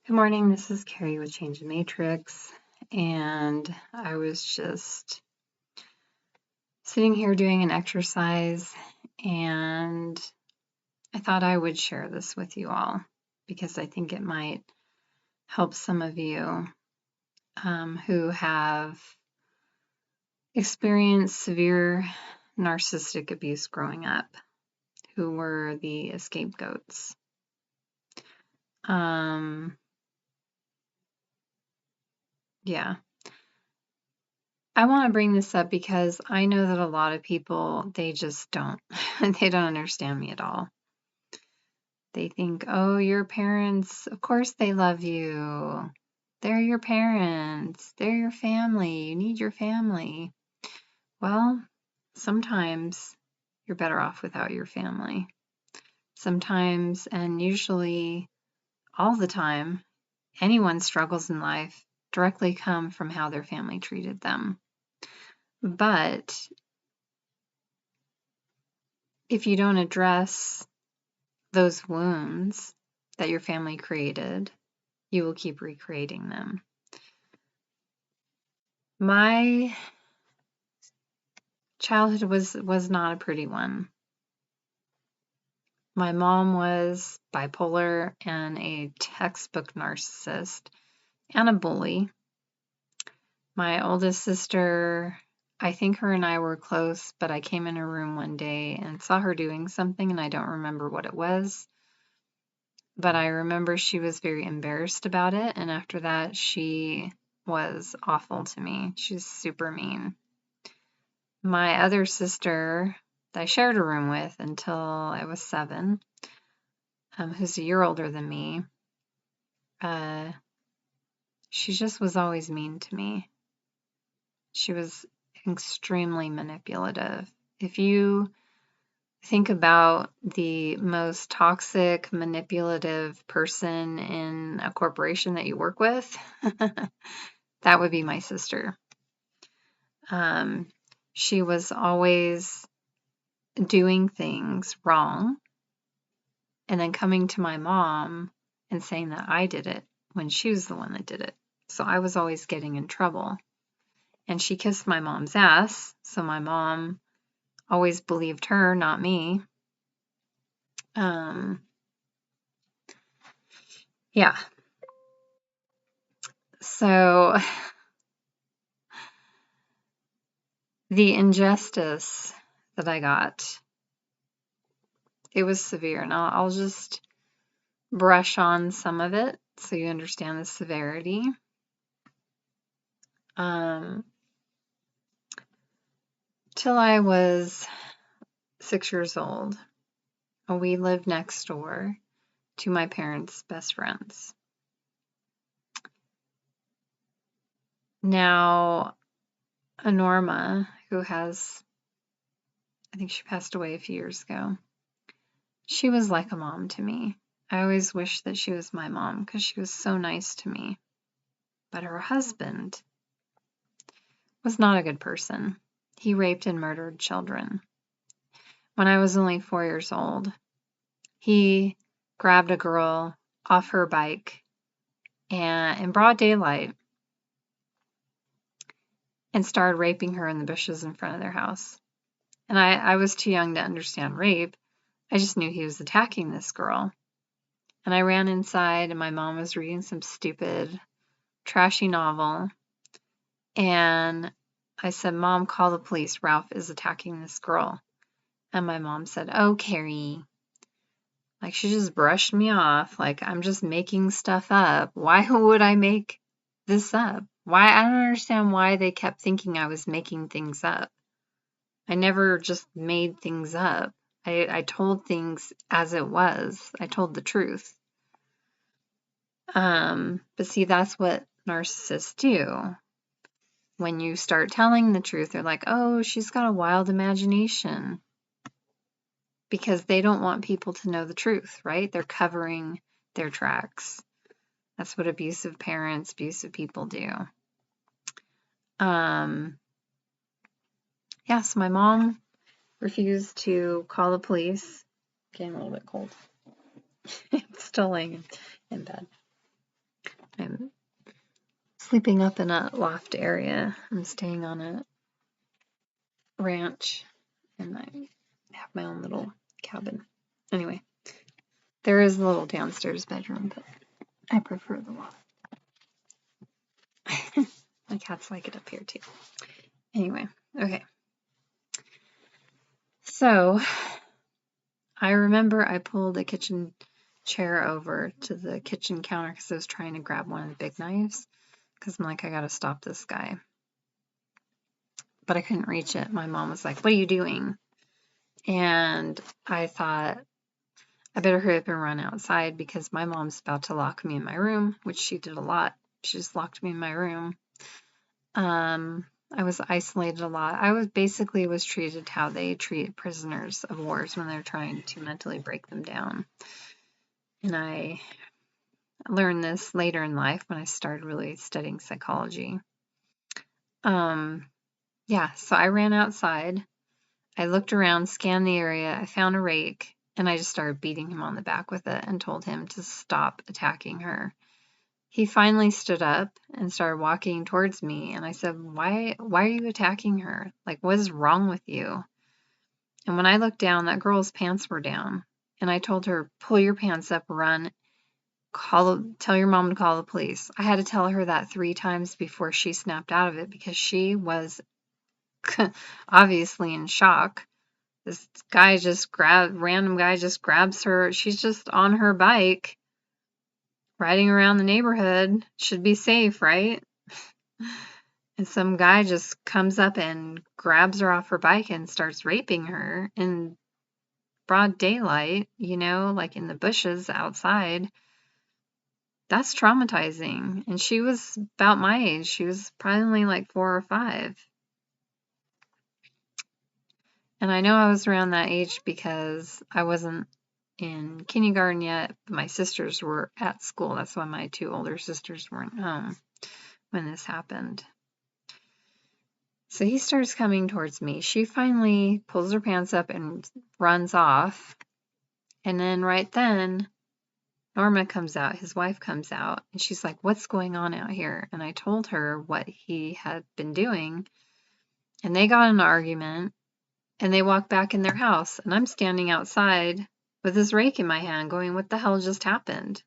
Good morning, this is Carrie with Change the Matrix, and I was just sitting here doing an exercise, and I thought I would share this with you all because I think it might help some of you who have experienced severe narcissistic abuse growing up, who were the scapegoats. Yeah. I want to bring this up because I know that a lot of people, they just don't, they don't understand me at all. They think, oh, your parents, of course they love you. They're your parents. They're your family. You need your family. Well, sometimes you're better off without your family. Sometimes, and usually all the time, anyone's struggles in life directly come from how their family treated them. But if you don't address those wounds that your family created, you will keep recreating them. My childhood was not a pretty one. My mom was bipolar and a textbook narcissist and a bully. My oldest sister, I think her and I were close, but I came in her room one day and saw her doing something, and I don't remember what it was. But I remember she was very embarrassed about it, and after that, she was awful to me. She's super mean. My other sister that I shared a room with until I was 7, who's a year older than me, she just was always mean to me. She was extremely manipulative. If you think about the most toxic, manipulative person in a corporation that you work with, that would be my sister. She was always doing things wrong and then coming to my mom and saying that I did it when she was the one that did it. So I was always getting in trouble. And she kissed my mom's ass, so my mom always believed her, not me. Yeah. So the injustice that I got, it was severe. And I'll just brush on some of it so you understand the severity. Till I was 6 years old, we lived next door to my parents' best friends. Now, Norma, who has, I think she passed away a few years ago, she was like a mom to me. I always wished that she was my mom because she was so nice to me. But her husband was not a good person. He raped and murdered children. When I was only 4 years old, he grabbed a girl off her bike and in broad daylight and started raping her in the bushes in front of their house. And I was too young to understand rape. I just knew he was attacking this girl. And I ran inside and my mom was reading some stupid, trashy novel. And I said, Mom, call the police. Ralph is attacking this girl. And my mom said, oh, Carrie. Like, she just brushed me off. Like, I'm just making stuff up. Why would I make this up? Why? I don't understand why they kept thinking I was making things up. I never just made things up. I told things as it was. I told the truth. But see, that's what narcissists do. When you start telling the truth, they're like, oh, she's got a wild imagination. Because they don't want people to know the truth, right? They're covering their tracks. That's what abusive parents, abusive people do. So my mom refused to call the police. Getting a little bit cold. I'm still laying in bed. I'm sleeping up in a loft area. I'm staying on a ranch, and I have my own little cabin. Anyway, there is a little downstairs bedroom, but I prefer the loft. My cats like it up here too. Anyway, okay. So I remember I pulled a kitchen chair over to the kitchen counter because I was trying to grab one of the big knives because I'm like, I gotta stop this guy. But I couldn't reach it. My mom was like, what are you doing? And I thought, I better hurry up and run outside because my mom's about to lock me in my room, which she did a lot. She just locked me in my room. I was isolated a lot. I was treated how they treat prisoners of wars when they're trying to mentally break them down. And I learned this later in life when I started really studying psychology. Yeah, so I ran outside. I looked around, scanned the area. I found a rake, and I just started beating him on the back with it and told him to stop attacking her. He finally stood up and started walking towards me, and I said, why are you attacking her? Like, what is wrong with you? And when I looked down, that girl's pants were down, and I told her, pull your pants up, run, tell your mom to call the police. I had to tell her that 3 times before she snapped out of it because she was obviously in shock. This random guy just grabs her. She's just on her bike, riding around the neighborhood. Should be safe, right? And some guy just comes up and grabs her off her bike and starts raping her in broad daylight, like in the bushes outside. That's traumatizing. And she was about my age. She was probably only like 4 or 5. And I know I was around that age because I wasn't in kindergarten yet, but my sisters were at school. That's why my 2 older sisters weren't home when this happened. So he starts coming towards me. She finally pulls her pants up and runs off. And then right then, Norma comes out, his wife comes out, and she's like, what's going on out here? And I told her what he had been doing, and they got in an argument, and they walked back in their house, and I'm standing outside with this rake in my hand going, what the hell just happened?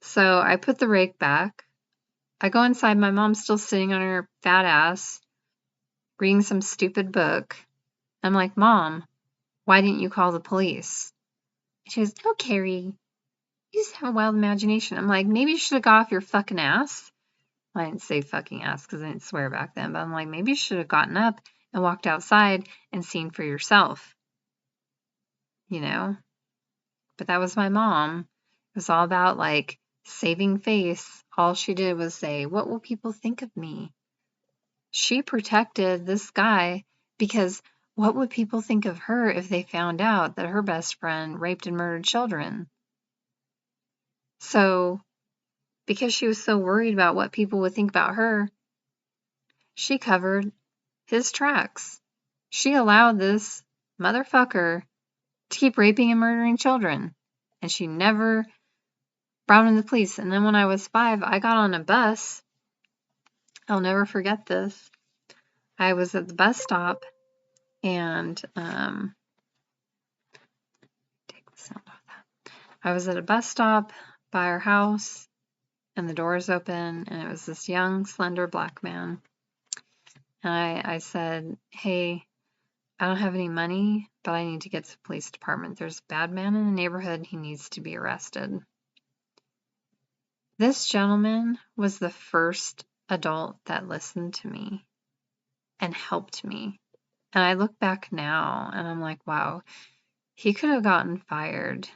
So I put the rake back. I go inside, my mom's still sitting on her fat ass, reading some stupid book. I'm like, Mom, why didn't you call the police? She goes, oh, Carrie, you just have a wild imagination. I'm like, maybe you should have got off your fucking ass. I didn't say fucking ass because I didn't swear back then, but I'm like, maybe you should have gotten up and walked outside and seen for yourself. But that was my mom. It was all about like saving face. All she did was say, what will people think of me? She protected this guy because what would people think of her if they found out that her best friend raped and murdered children? So, because she was so worried about what people would think about her, she covered his tracks. She allowed this motherfucker to keep raping and murdering children. And she never brought in the police. And then when I was 5, I got on a bus. I'll never forget this. I was at the bus stop and take the sound off that. I was at a bus stop by our house and the doors open and it was this young, slender black man. And I said, hey, I don't have any money, but I need to get to the police department. There's a bad man in the neighborhood. He needs to be arrested. This gentleman was the first adult that listened to me and helped me. And I look back now and I'm like, wow, he could have gotten fired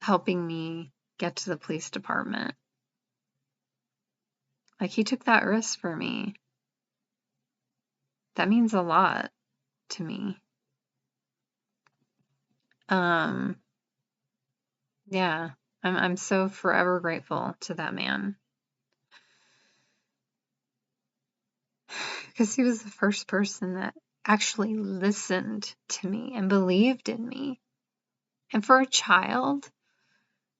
helping me get to the police department. Like, he took that risk for me. That means a lot to me. Yeah, I'm so forever grateful to that man. Because he was the first person that actually listened to me and believed in me. And for a child,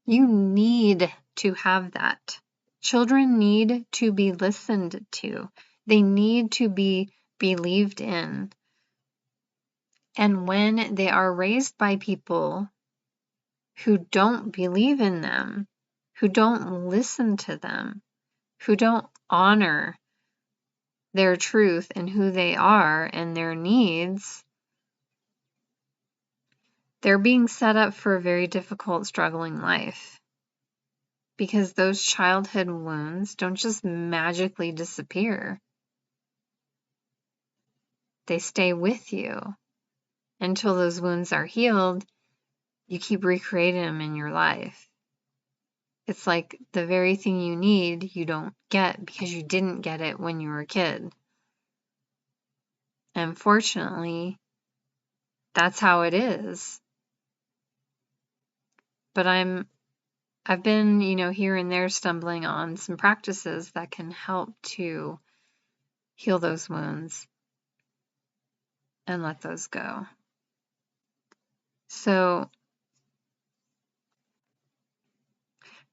You need to have that. Children need to be listened to. They need to be believed in. And when they are raised by people who don't believe in them, who don't listen to them, who don't honor their truth and who they are and their needs, they're being set up for a very difficult, struggling life. Because those childhood wounds don't just magically disappear. They stay with you until those wounds are healed. You keep recreating them in your life. It's like the very thing you need, you don't get because you didn't get it when you were a kid. Unfortunately, that's how it is. But I've been, here and there stumbling on some practices that can help to heal those wounds and let those go. So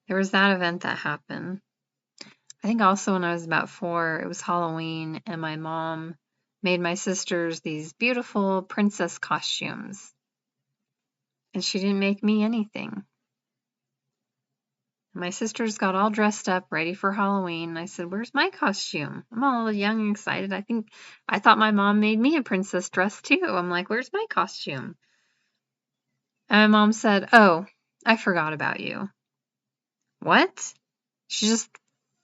there was that event that happened. I think also when I was about 4, it was Halloween, and my mom made my sisters these beautiful princess costumes. And she didn't make me anything. My sisters got all dressed up, ready for Halloween. And I said, "Where's my costume?" I'm all young and excited. I thought my mom made me a princess dress too. I'm like, "Where's my costume?" And my mom said, "Oh, I forgot about you." What? She just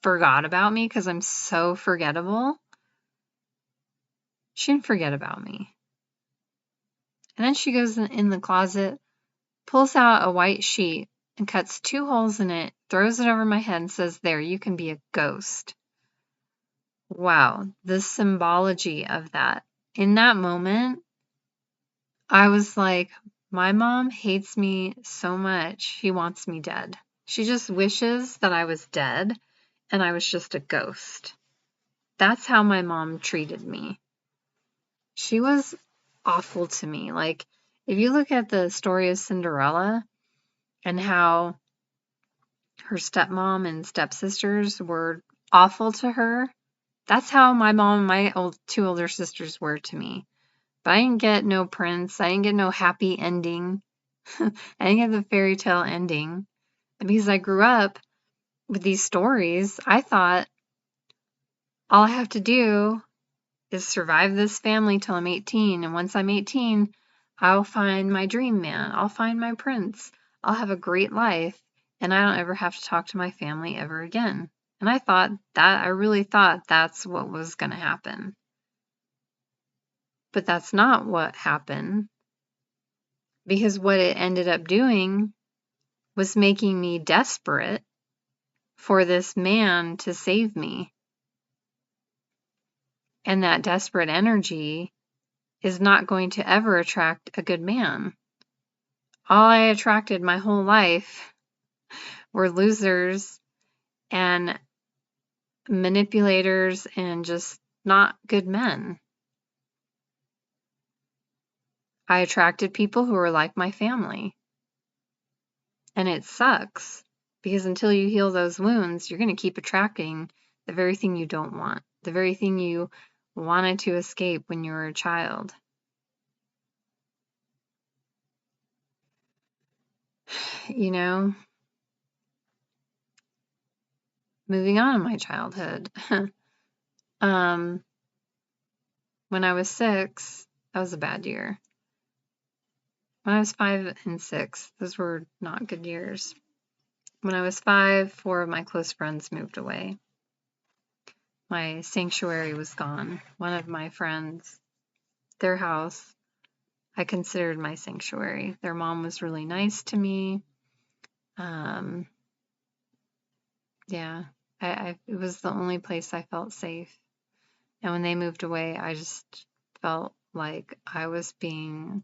forgot about me because I'm so forgettable? She didn't forget about me. And then she goes in the closet, pulls out a white sheet, and cuts 2 holes in it, throws it over my head, and says, "There, you can be a ghost." Wow, the symbology of that. In that moment, I was like, my mom hates me so much, she wants me dead. She just wishes that I was dead and I was just a ghost. That's how my mom treated me. She was awful to me. Like, if you look at the story of Cinderella and how her stepmom and stepsisters were awful to her, that's how my mom and my 2 older sisters were to me. But I didn't get no prince. I didn't get no happy ending. I didn't get the fairy tale ending. And because I grew up with these stories, I thought all I have to do is survive this family till I'm 18. And once I'm 18, I'll find my dream man. I'll find my prince. I'll have a great life. And I don't ever have to talk to my family ever again. And I really thought that's what was going to happen. But that's not what happened. Because what it ended up doing was making me desperate for this man to save me. And that desperate energy is not going to ever attract a good man. All I attracted my whole life were losers and manipulators and just not good men. I attracted people who were like my family. And it sucks because until you heal those wounds, you're going to keep attracting the very thing you don't want, the very thing you wanted to escape when you were a child. You know, moving on in my childhood. When I was 6, that was a bad year. When I was 5 and 6, those were not good years. When I was 5, 4 of my close friends moved away. My sanctuary was gone. One of my friends, their house, I considered my sanctuary. Their mom was really nice to me. Yeah, it was the only place I felt safe. And when they moved away, I just felt like I was being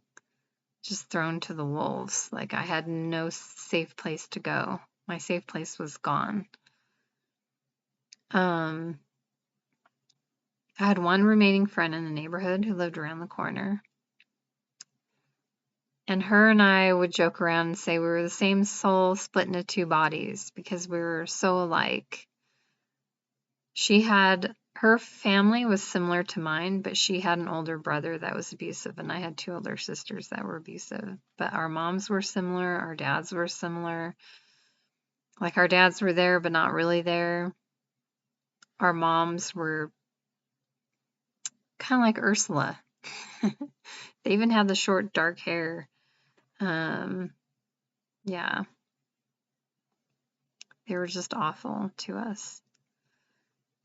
just thrown to the wolves. Like I had no safe place to go. My safe place was gone. I had one remaining friend in the neighborhood who lived around the corner. And her and I would joke around and say we were the same soul split into two bodies because we were so alike. Her family was similar to mine, but she had an older brother that was abusive, and I had two older sisters that were abusive. But our moms were similar, our dads were similar. Like our dads were there, but not really there. Our moms were kind of like Ursula. They even had the short, dark hair. Yeah, they were just awful to us.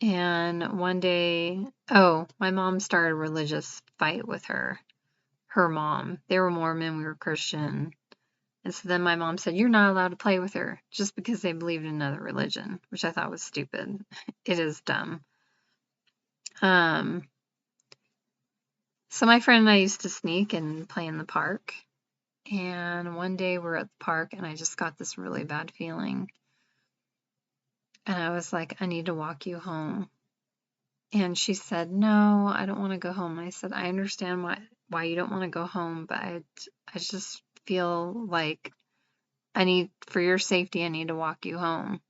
And one day, my mom started a religious fight with her mom. They were Mormon, we were Christian. And so then my mom said, "You're not allowed to play with her," just because they believed in another religion, which I thought was stupid. It is dumb. So my friend and I used to sneak and play in the park. And one day we're at the park and I just got this really bad feeling. And I was like, "I need to walk you home." And she said, "No, I don't want to go home." I said, "I understand why you don't want to go home, but I just feel like for your safety, I need to walk you home."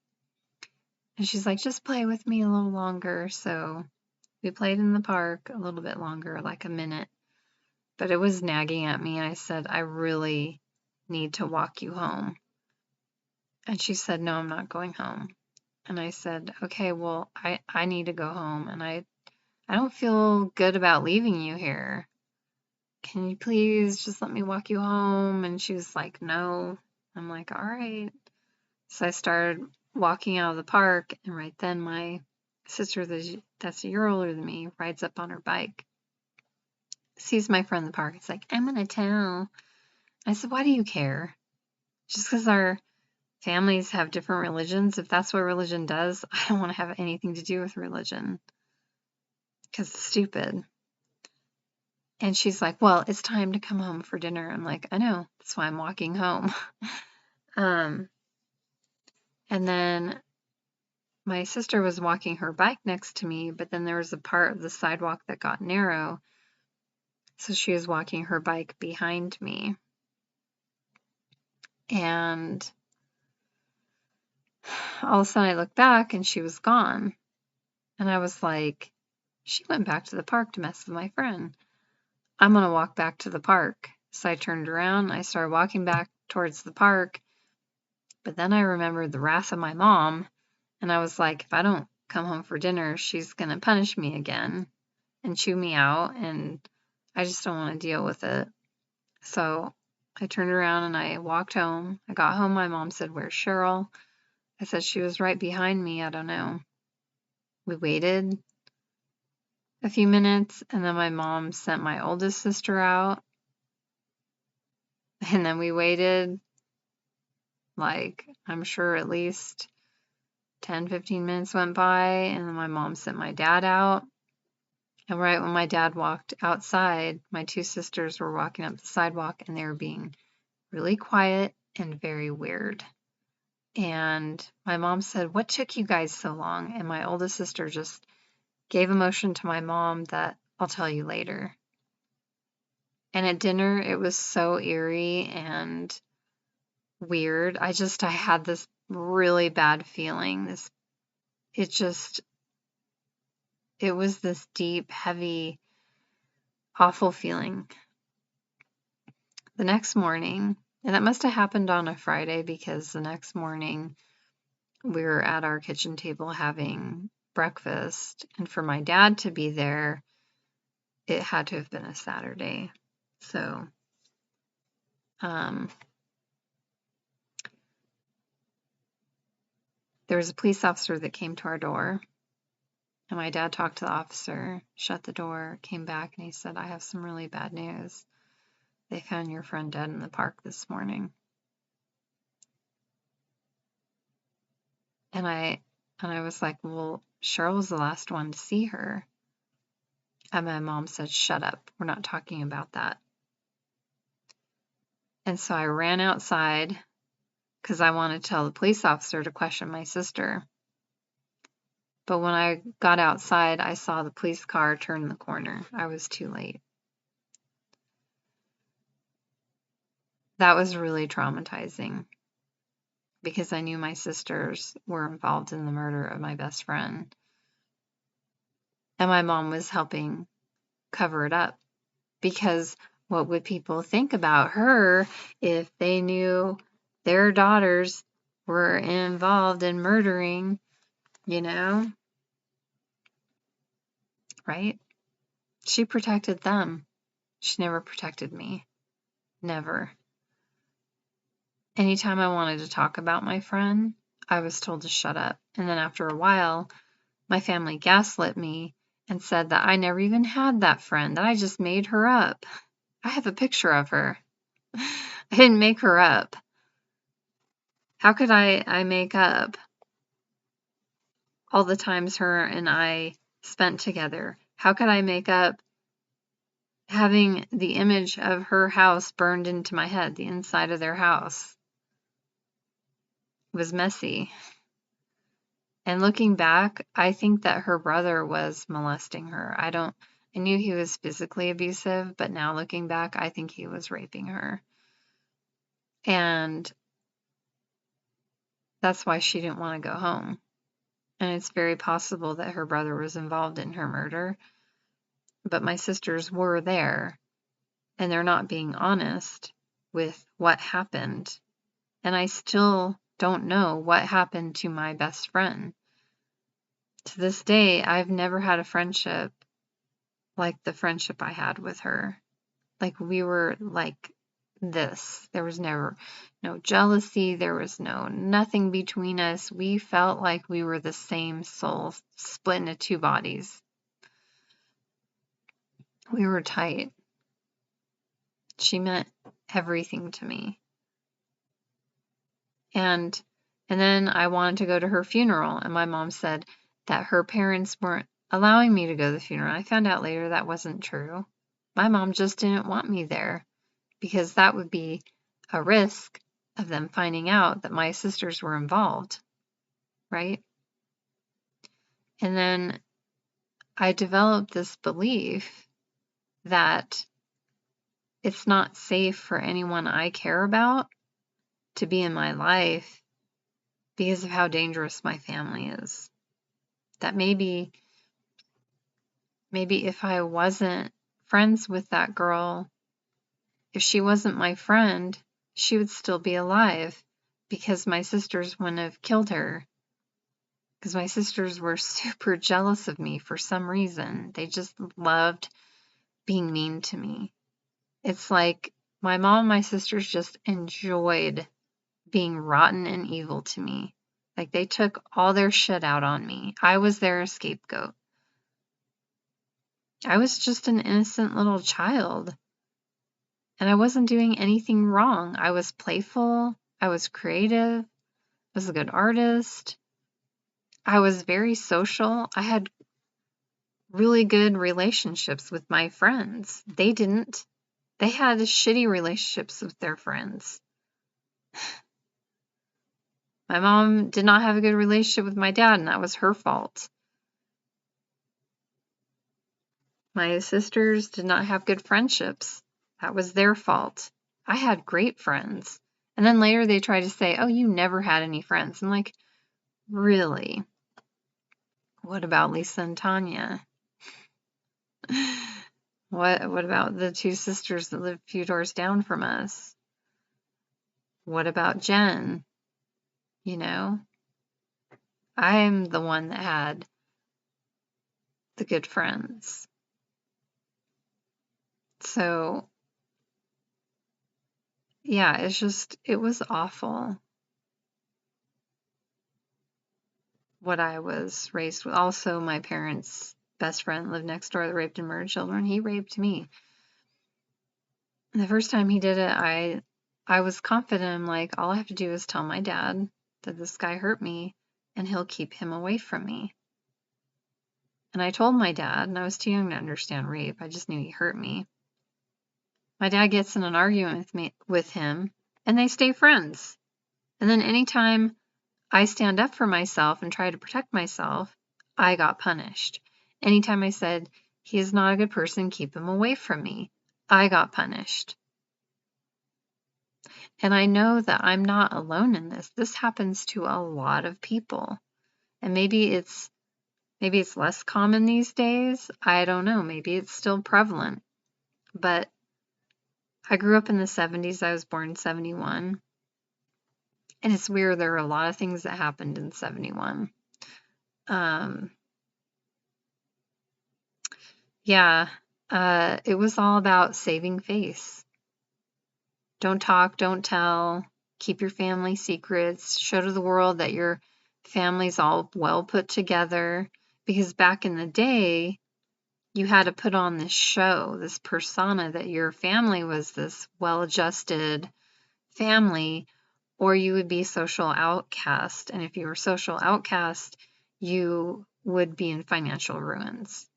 And she's like, "Just play with me a little longer." So we played in the park a little bit longer, like a minute, but it was nagging at me. And I said, "I really need to walk you home." And she said, "No, I'm not going home." And I said, "Okay, well, I need to go home, and I don't feel good about leaving you here. Can you please just let me walk you home?" And she was like, "No." I'm like, "All right." So I started walking out of the park, and right then my sister that's a year older than me rides up on her bike, sees my friend in the park. It's like, "I'm gonna tell." I said, "Why do you care? Just because our families have different religions, if that's what religion does, I don't want to have anything to do with religion because it's stupid." And she's like, "Well, it's time to come home for dinner." I'm like, "I know, that's why I'm walking home." And then my sister was walking her bike next to me, but then there was a part of the sidewalk that got narrow, so she was walking her bike behind me. And all of a sudden I looked back and she was gone. And I was like, she went back to the park to mess with my friend. I'm going to walk back to the park. So I turned around, I started walking back towards the park, but then I remembered the wrath of my mom, and I was like, if I don't come home for dinner, she's going to punish me again and chew me out, and I just don't want to deal with it. So I turned around and I walked home. I got home, my mom said, "Where's Cheryl?" I said, "She was right behind me, I don't know." We waited a few minutes, and then my mom sent my oldest sister out, and then we waited, like, I'm sure at least 10, 15 minutes went by, and then my mom sent my dad out. And right when my dad walked outside, my two sisters were walking up the sidewalk, and they were being really quiet and very weird. And my mom said, "What took you guys so long?" And my oldest sister just gave a motion to my mom that I'll tell you later. And at dinner, it was so eerie and weird. I had this really bad feeling. It was this deep, heavy, awful feeling. The next morning, and that must have happened on a Friday because the next morning we were at our kitchen table having breakfast, and for my dad to be there, it had to have been a Saturday. So, there was a police officer that came to our door, and my dad talked to the officer, shut the door, came back, and he said, "I have some really bad news. They found your friend dead in the park this morning." And I was like, "Well, Cheryl was the last one to see her." And my mom said, "Shut up. We're not talking about that." And so I ran outside because I wanted to tell the police officer to question my sister. But when I got outside, I saw the police car turn the corner. I was too late. that was really traumatizing because I knew my sisters were involved in the murder of my best friend. And my mom was helping cover it up because what would people think about her if they knew their daughters were involved in murdering, right? She protected them. She never protected me. Never. Anytime I wanted to talk about my friend, I was told to shut up. And then after a while, my family gaslit me and said that I never even had that friend, that I just made her up. I have a picture of her. I didn't make her up. How could I make up all the times her and I spent together? How could I make up having the image of her house burned into my head, the inside of their house? It was messy. And looking back, I think that her brother was molesting her. I knew he was physically abusive, but now looking back, I think he was raping her. And that's why she didn't want to go home. And it's very possible that her brother was involved in her murder. But my sisters were there, and they're not being honest with what happened. And I still don't know what happened to my best friend. To this day, I've never had a friendship like the friendship I had with her. Like, we were like this. There was never no jealousy. There was nothing between us. We felt like we were the same soul split into two bodies. We were tight. She meant everything to me. And then I wanted to go to her funeral, and my mom said that her parents weren't allowing me to go to the funeral. I found out later that wasn't true. My mom just didn't want me there because that would be a risk of them finding out that my sisters were involved, right? And then I developed this belief that it's not safe for anyone I care about to be in my life because of how dangerous my family is. That maybe if I wasn't friends with that girl, if she wasn't my friend, she would still be alive because my sisters wouldn't have killed her. Because my sisters were super jealous of me for some reason. They just loved being mean to me. It's like my mom and my sisters just enjoyed being rotten and evil to me. Like, they took all their shit out on me. I was their scapegoat. I was just an innocent little child. And I wasn't doing anything wrong. I was playful. I was creative. I was a good artist. I was very social. I had really good relationships with my friends. They didn't. They had shitty relationships with their friends. My mom did not have a good relationship with my dad, and that was her fault. My sisters did not have good friendships. That was their fault. I had great friends. And then later they tried to say, oh, you never had any friends. I'm like, really? What about Lisa and Tanya? What about the two sisters that lived a few doors down from us? What about Jen? I'm the one that had the good friends. So, yeah, it was awful what I was raised with. Also, my parents' best friend lived next door that raped and murdered children. He raped me. And the first time he did it, I was confident. I'm like, all I have to do is tell my dad that this guy hurt me, and he'll keep him away from me. And I told my dad, and I was too young to understand rape. I just knew he hurt me. My dad gets in an argument with him, and they stay friends. And then anytime I stand up for myself and try to protect myself, I got punished. Anytime I said, he is not a good person, keep him away from me, I got punished. And I know that I'm not alone in this. This happens to a lot of people. And maybe it's less common these days. I don't know. Maybe it's still prevalent. But I grew up in the 70s. I was born in 71. And it's weird. There were a lot of things that happened in 71. Yeah, it was all about saving face. Don't talk, don't tell, keep your family secrets, show to the world that your family's all well put together. Because back in the day, you had to put on this show, this persona that your family was this well-adjusted family, or you would be social outcast. And if you were social outcast, you would be in financial ruins.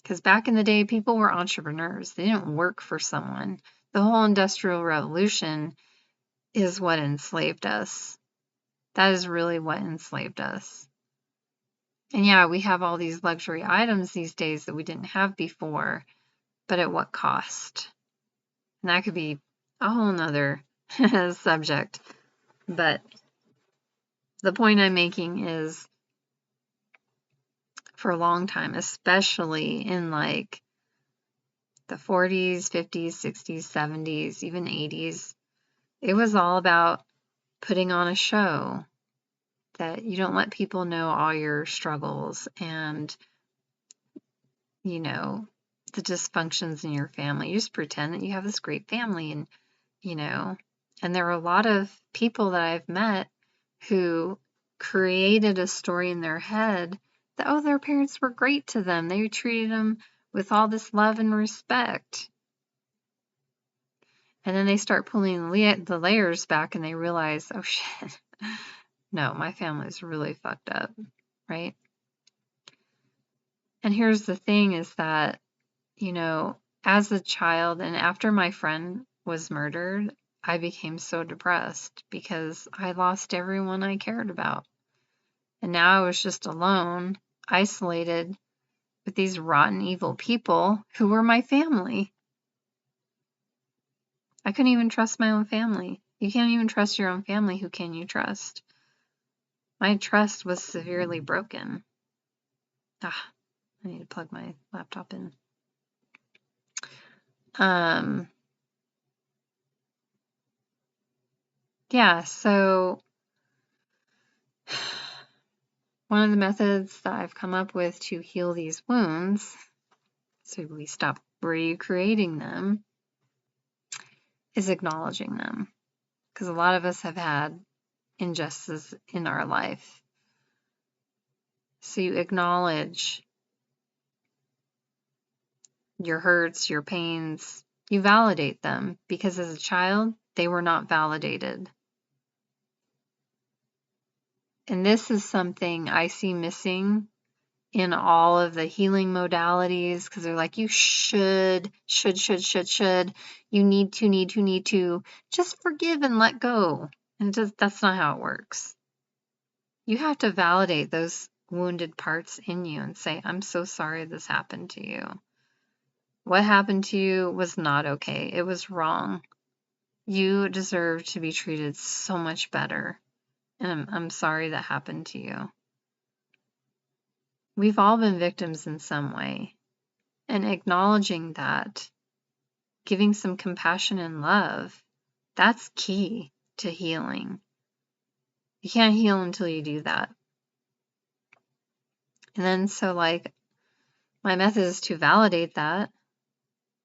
Because back in the day, people were entrepreneurs. They didn't work for someone. The whole Industrial Revolution is what enslaved us. That is really what enslaved us. And yeah, we have all these luxury items these days that we didn't have before, but at what cost? And that could be a whole nother subject. But the point I'm making is for a long time, especially in like the 40s, 50s, 60s, 70s, even 80s, it was all about putting on a show that you don't let people know all your struggles and, you know, the dysfunctions in your family. You just pretend that you have this great family and, you know, and there are a lot of people that I've met who created a story in their head that, oh, their parents were great to them. They treated them with all this love and respect. And then they start pulling the layers back and they realize, oh shit, no, my family's really fucked up, right? And here's the thing is that, you know, as a child and after my friend was murdered, I became so depressed because I lost everyone I cared about. And now I was just alone, isolated with these rotten, evil people who were my family. I couldn't even trust my own family. You can't even trust your own family. Who can you trust? My trust was severely broken. Ah, I need to plug my laptop in. Yeah, so one of the methods that I've come up with to heal these wounds, so we stop recreating them, is acknowledging them. Because a lot of us have had injustice in our life. So you acknowledge your hurts, your pains, you validate them because as a child, they were not validated. And this is something I see missing in all of the healing modalities because they're like, you should, you need to, just forgive and let go. And that's not how it works. You have to validate those wounded parts in you and say, I'm so sorry this happened to you. What happened to you was not okay. It was wrong. You deserve to be treated so much better. And I'm sorry that happened to you. We've all been victims in some way. And acknowledging that, giving some compassion and love, that's key to healing. You can't heal until you do that. And then so like my method is to validate that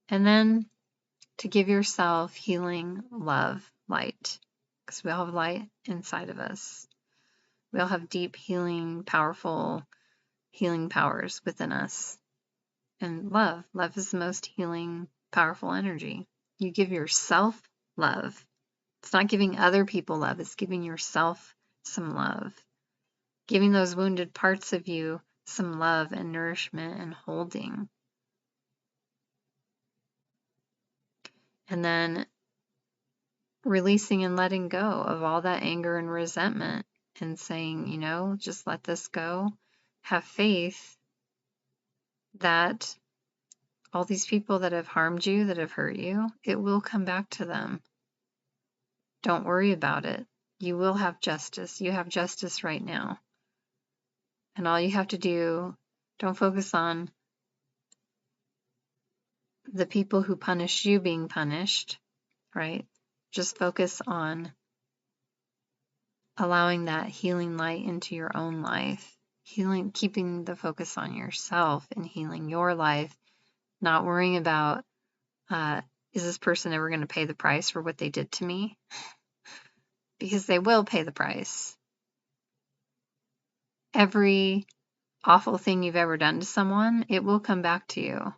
and then to give yourself healing, love, light. Because we all have light inside of us. We all have deep healing, powerful healing powers within us. And love is the most healing, powerful energy. You give yourself love. It's not giving other people love, it's giving yourself some love. Giving those wounded parts of you some love and nourishment and holding. And then releasing and letting go of all that anger and resentment and saying, you know, just let this go. Have faith that all these people that have harmed you, that have hurt you, it will come back to them. Don't worry about it. You will have justice. You have justice right now. And all you have to do, don't focus on the people who punished you being punished, right? Just focus on allowing that healing light into your own life, healing, keeping the focus on yourself and healing your life, not worrying about, is this person ever going to pay the price for what they did to me? Because they will pay the price. Every awful thing you've ever done to someone, it will come back to you.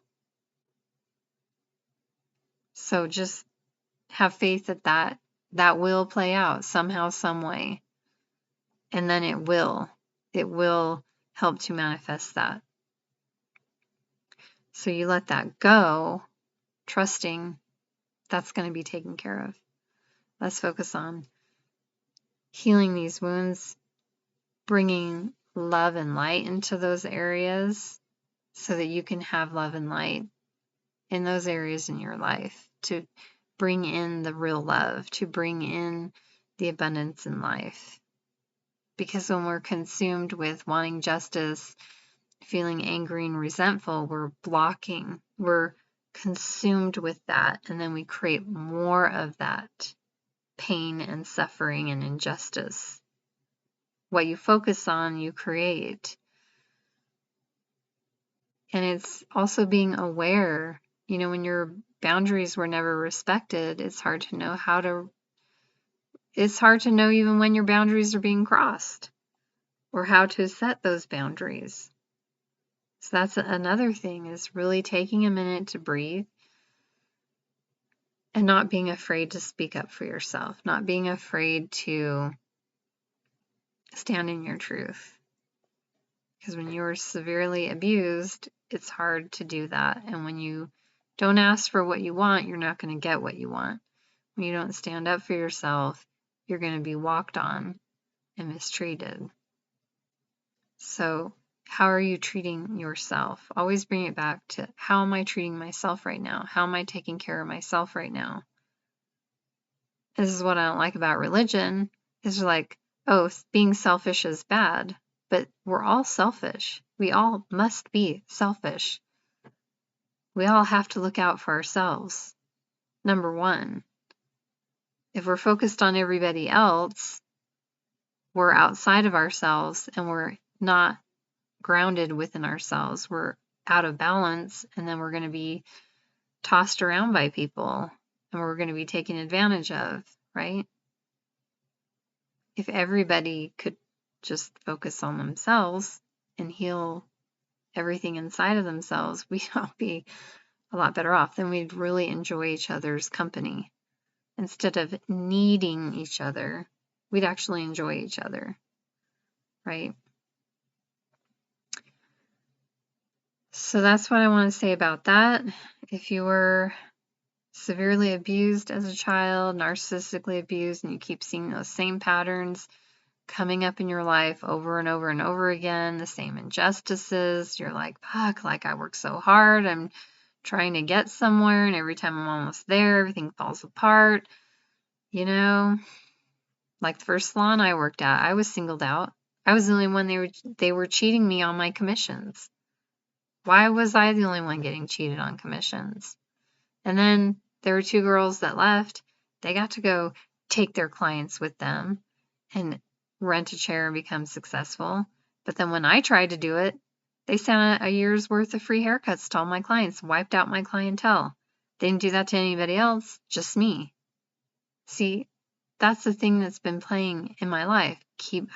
So just have faith that will play out somehow, some way. And then it will help to manifest that. So you let that go, trusting that's going to be taken care of. Let's focus on healing these wounds, bringing love and light into those areas so that you can have love and light in those areas in your life to bring in the real love, to bring in the abundance in life. Because when we're consumed with wanting justice, feeling angry and resentful, we're blocking, we're consumed with that, and then we create more of that pain and suffering and injustice. What you focus on, you create. And it's also being aware, when your boundaries were never respected, it's hard to know even when your boundaries are being crossed or how to set those boundaries. So that's another thing, is really taking a minute to breathe and not being afraid to speak up for yourself, not being afraid to stand in your truth. Because when you're severely abused, it's hard to do that. And when you don't ask for what you want, you're not going to get what you want. When you don't stand up for yourself, you're going to be walked on and mistreated. So how are you treating yourself? Always bring it back to, how am I treating myself right now? How am I taking care of myself right now? This is what I don't like about religion. It's like, oh, being selfish is bad. But we're all selfish. We all must be selfish. We all have to look out for ourselves. Number one, if we're focused on everybody else, we're outside of ourselves and we're not grounded within ourselves. We're out of balance, and then we're going to be tossed around by people and we're going to be taken advantage of, right? If everybody could just focus on themselves and heal everything inside of themselves, we'd all be a lot better off. Then we'd really enjoy each other's company. Instead of needing each other, we'd actually enjoy each other, right? So that's what I want to say about that. If you were severely abused as a child, narcissistically abused, and you keep seeing those same patterns coming up in your life over and over and over again, the same injustices, you're like, fuck, like I work so hard, I'm trying to get somewhere, and every time I'm almost there, everything falls apart. Like the first salon I worked at, I was singled out. I was the only one they were cheating me on my commissions. Why was I the only one getting cheated on commissions? And then there were two girls that left. They got to go take their clients with them and rent a chair and become successful. But then when I tried to do it, they sent a year's worth of free haircuts to all my clients, wiped out my clientele. They didn't do that to anybody else, just me. See, that's the thing that's been playing in my life.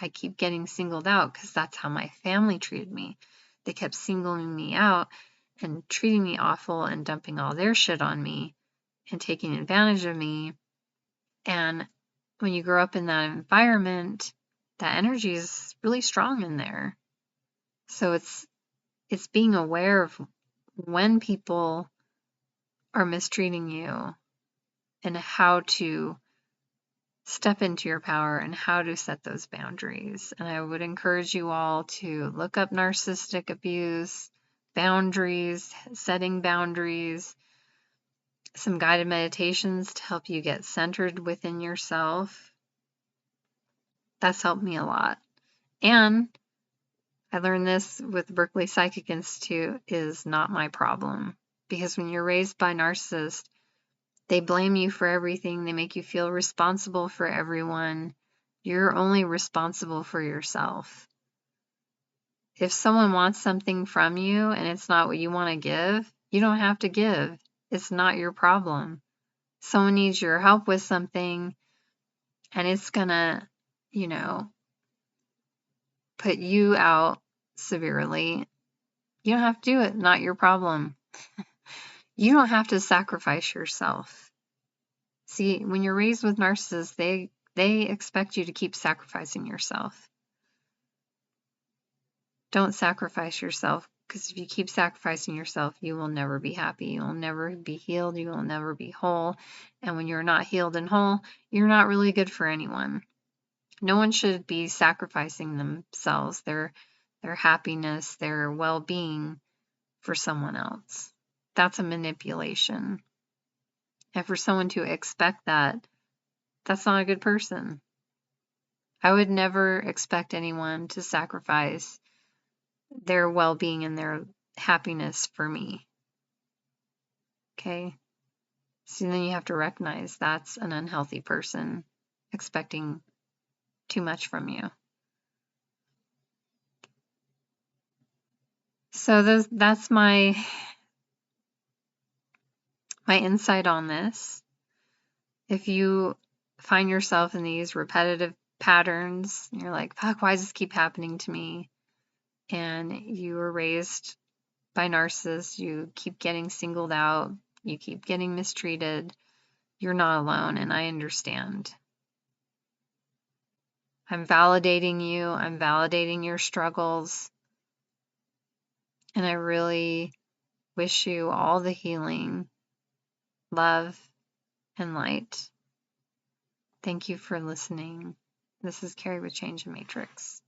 I keep getting singled out because that's how my family treated me. They kept singling me out and treating me awful and dumping all their shit on me and taking advantage of me. And when you grow up in that environment, that energy is really strong in there. So it's being aware of when people are mistreating you and how to step into your power and how to set those boundaries. And I would encourage you all to look up narcissistic abuse, boundaries, setting boundaries, some guided meditations to help you get centered within yourself. That's helped me a lot. And I learned this with Berkeley Psychic Institute is not my problem. Because when you're raised by narcissists, they blame you for everything. They make you feel responsible for everyone. You're only responsible for yourself. If someone wants something from you and it's not what you want to give, you don't have to give. It's not your problem. Someone needs your help with something and it's gonna, put you out severely. You don't have to do it. Not your problem. You don't have to sacrifice yourself. See, when you're raised with narcissists, they expect you to keep sacrificing yourself. Don't sacrifice yourself, because if you keep sacrificing yourself, you will never be happy. You will never be healed. You will never be whole. And when you're not healed and whole, you're not really good for anyone. No one should be sacrificing themselves, their happiness, their well-being for someone else. That's a manipulation. And for someone to expect that, that's not a good person. I would never expect anyone to sacrifice their well-being and their happiness for me. Okay? So then you have to recognize that's an unhealthy person expecting too much from you. So that's my insight on this. If you find yourself in these repetitive patterns, you're like, fuck, why does this keep happening to me? And you were raised by narcissists, you keep getting singled out, you keep getting mistreated, you're not alone, and I understand. I'm validating you, I'm validating your struggles, and I really wish you all the healing, love, and light. Thank you for listening. This is Carrie with Change the Matrix.